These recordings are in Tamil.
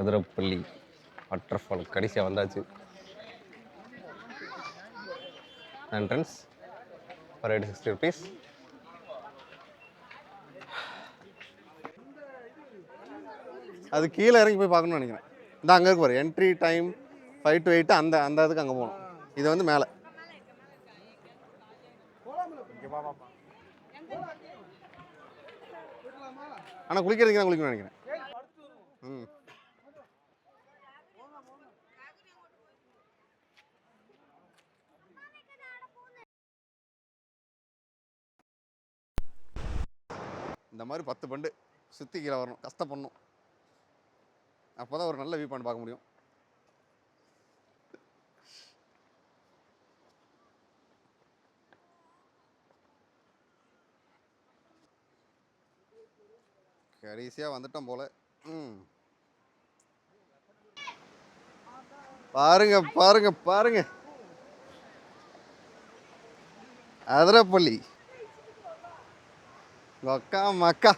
அதிரப்பள்ளி வாட்டர்ஃபால் கடைசியாக வந்தாச்சு. Entrance for 860 rupees. அது கீழே இறங்கி போய் பார்க்கணும்னு நினைக்கிறேன். இந்த அங்கே இருக்கு பாரு, என்ட்ரி டைம் 5 to 8. அந்த இதுக்கு அங்கே போகணும். இது வந்து மேலே. ஆனால் குளிக்கிறதுக்கு தான் குளிக்கணும்னு நினைக்கிறேன். இந்த மாதிரி 10 பண்டு சுற்றி கீழே வரணும், கஷ்டப்படணும். அப்போ தான் ஒரு நல்ல வியூ பாயிண்ட் பார்க்க முடியும். கடைசியாக வந்துட்டோம் போல. பாருங்க பாருங்க பாருங்க, அதிரப்பள்ளி அக்கா மக்கா.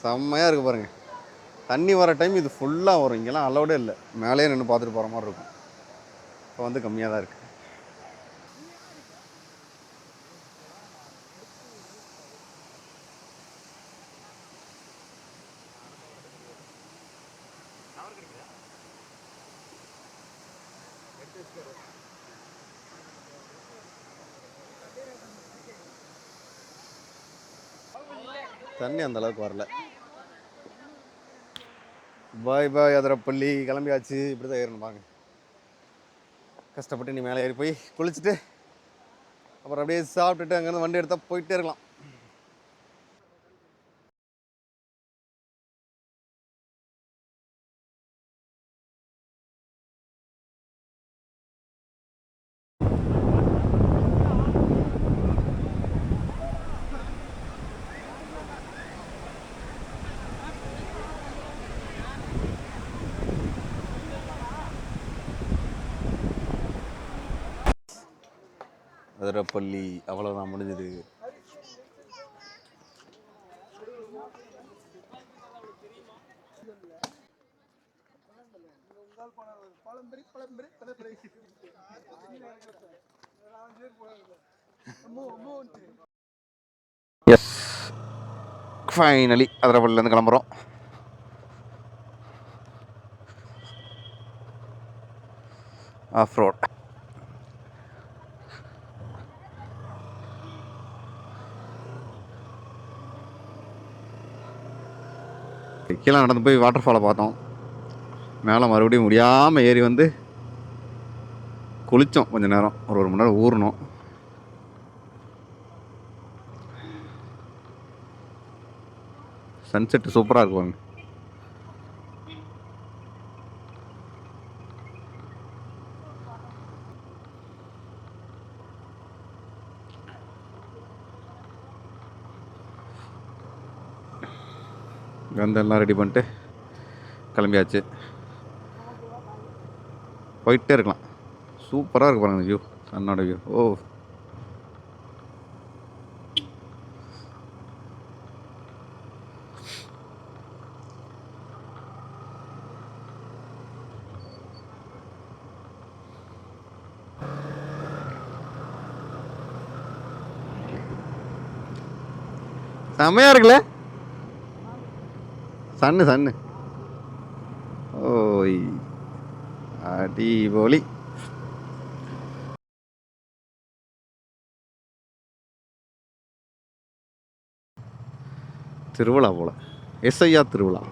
செம்மையாக இருக்குது பாருங்கள். தண்ணி வர டைம் இது ஃபுல்லாக வரும். இங்கெல்லாம் அலோடே இல்லை, மேலேயே நின்று பார்த்துட்டு போகிற மாதிரி இருக்கும். இப்போ வந்து கம்மியாக தான் இருக்குது. தண்ணி அந்த அளவுக்கு வரல. பாய் பாய் அதிரப்பள்ளி, கிளம்பியாச்சு. இப்படி தான் ஏறணும் பாருங்க. கஷ்டப்பட்டு நீ மேலே ஏறி போய் குளிச்சுட்டு அப்புறம் அப்படியே சாப்பிட்டுட்டு அங்கேருந்து வண்டி எடுத்தால் போயிட்டே இருக்கலாம். அதிரப்பள்ளி அவ்வளோதான், முடிஞ்சது. எஸ், ஃபைனலி அதிரப்பள்ளிலேருந்து கிளம்புறோம். Off road. கீழே நடந்து போய் வாட்டர் ஃபாலை பார்த்தோம். மேலே மறுபடியும் முடியாமல் ஏறி வந்து குளித்தோம். கொஞ்சம் நேரம், ஒரு மணி நேரம் ஊறணும். சன்செட்டு சூப்பராக இருக்குவாங்க. வந்து எல்லாம் ரெடி பண்ணிட்டு கிளம்பியாச்சு. போயிட்டே இருக்கலாம். சூப்பராக இருக்கு பாருங்க வியூ, சன்னோட வியூ. ஓ, செம்மையாக இருக்குல்ல சன்னு. ஓய், அடிபொலி. திருவிழா போல, எஸ்ஐயா திருவிழா.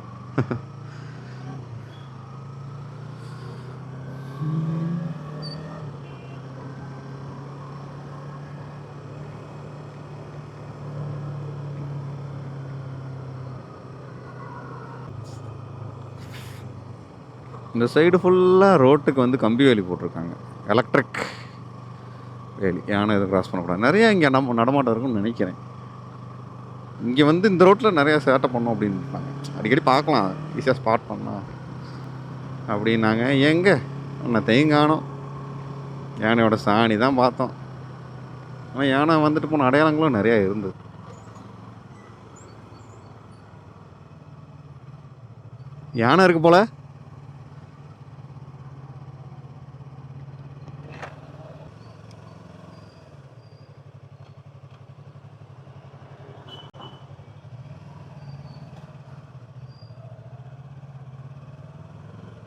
இந்த சைடு ஃபுல்லாக ரோட்டுக்கு வந்து கம்பி வேலி போட்டிருக்காங்க, எலக்ட்ரிக் வேலி. யானை எதுவும் கிராஸ் பண்ணக்கூடாது. நிறையா இங்கே நடமாட்டம் இருக்குன்னு நினைக்கிறேன். இங்கே வந்து இந்த ரோட்டில் நிறையா சேட்டை பண்ணோம் அப்படின்னு அடிக்கடி பார்க்கலாம், ஈஸியாக ஸ்பாட் பண்ணலாம் அப்படின்னாங்க. எங்கே ஒன்றத்தையும் காணோம். யானையோட சாணி தான் பார்த்தோம். ஆனால் யானை வந்துட்டு போன அடையாளங்களும் நிறையா இருந்தது. யானை இருக்கு போல.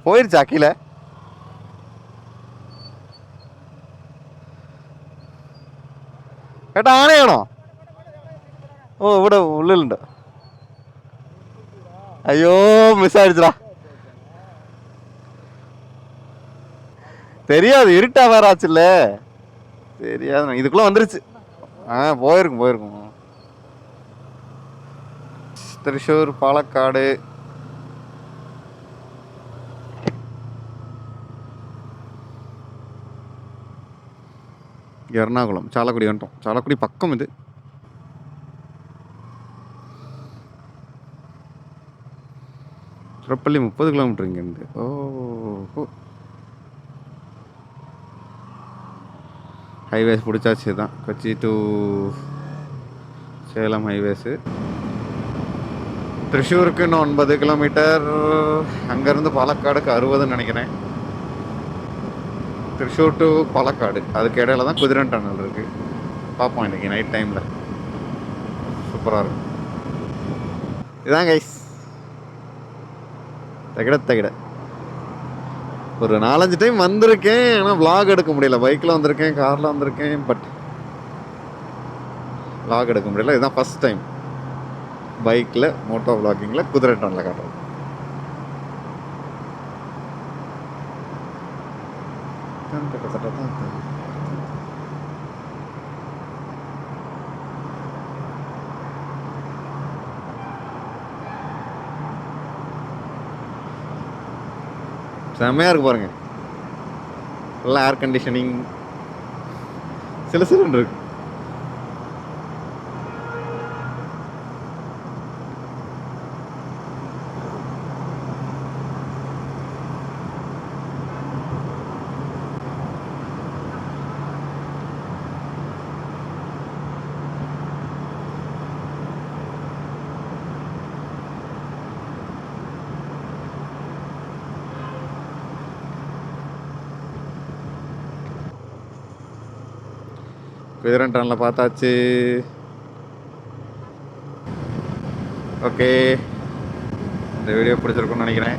போயிருச்சா கீழே? ഏട്ടാ ആനയാണോ? ഓ ഇവിടെ ഉള്ളിലുണ്ട്. അയ്യോ മിസ്സായിடுச்சுடா. தெரியாது, இருட்டா வேற ஆச்சுல்ல. தெரியாது, இதுக்குள்ள வந்துருச்சு. போயிருக்கும் போயிருக்கும். திருச்சூர், பாலக்காடு, எர்ணாகுளம், சாலக்குடி வந்துட்டோம். சாலக்குடி பக்கம் இது. திருப்பள்ளி 30 கிலோமீட்டர் இங்கேருந்து. ஓ, ஹைவேஸ் பிடிச்சாச்சு தான். Kochi to Salem highways. திருச்சூருக்கு இன்னும் 9 கிலோமீட்டர். அங்கேருந்து பாலக்காடுக்கு 60ன்னு நினைக்கிறேன். திருச்சூர் டு பாலக்காடு, அதுக்கு இடையில தான் குதிரன் டனல் இருக்குது. பார்ப்போம் இன்றைக்கி நைட் டைமில். சூப்பராக இருக்கும். இதுதான் கைஸ், தகிட ஒரு 4-5 டைம் வந்திருக்கேன். ஆனால் vlog எடுக்க முடியல. பைக்கில் வந்திருக்கேன், காரில் வந்திருக்கேன், பட் vlog எடுக்க முடியல. இதுதான் ஃபஸ்ட் டைம் பைக்கில் மோட்டோ vloggingல குதிரை டனலில் காட்டுறோம். செம்மையாக இருக்கு பாருங்க. எல்லாம் ஏர் கண்டிஷனிங், சிலுசிலுன்னு இருக்கு. குதிரன் டனலில் பார்த்தாச்சு. ஓகே, இந்த வீடியோ பிடிச்சிருக்குன்னு நினைக்கிறேன்.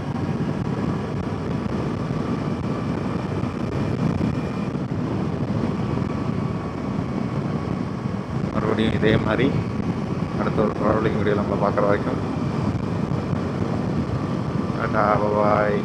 மறுபடியும் இதே மாதிரி அடுத்த ஒரு ட்ராவலிங் வீடியோ நம்மளை பார்க்குற வரைக்கும் டாடா, பாய்.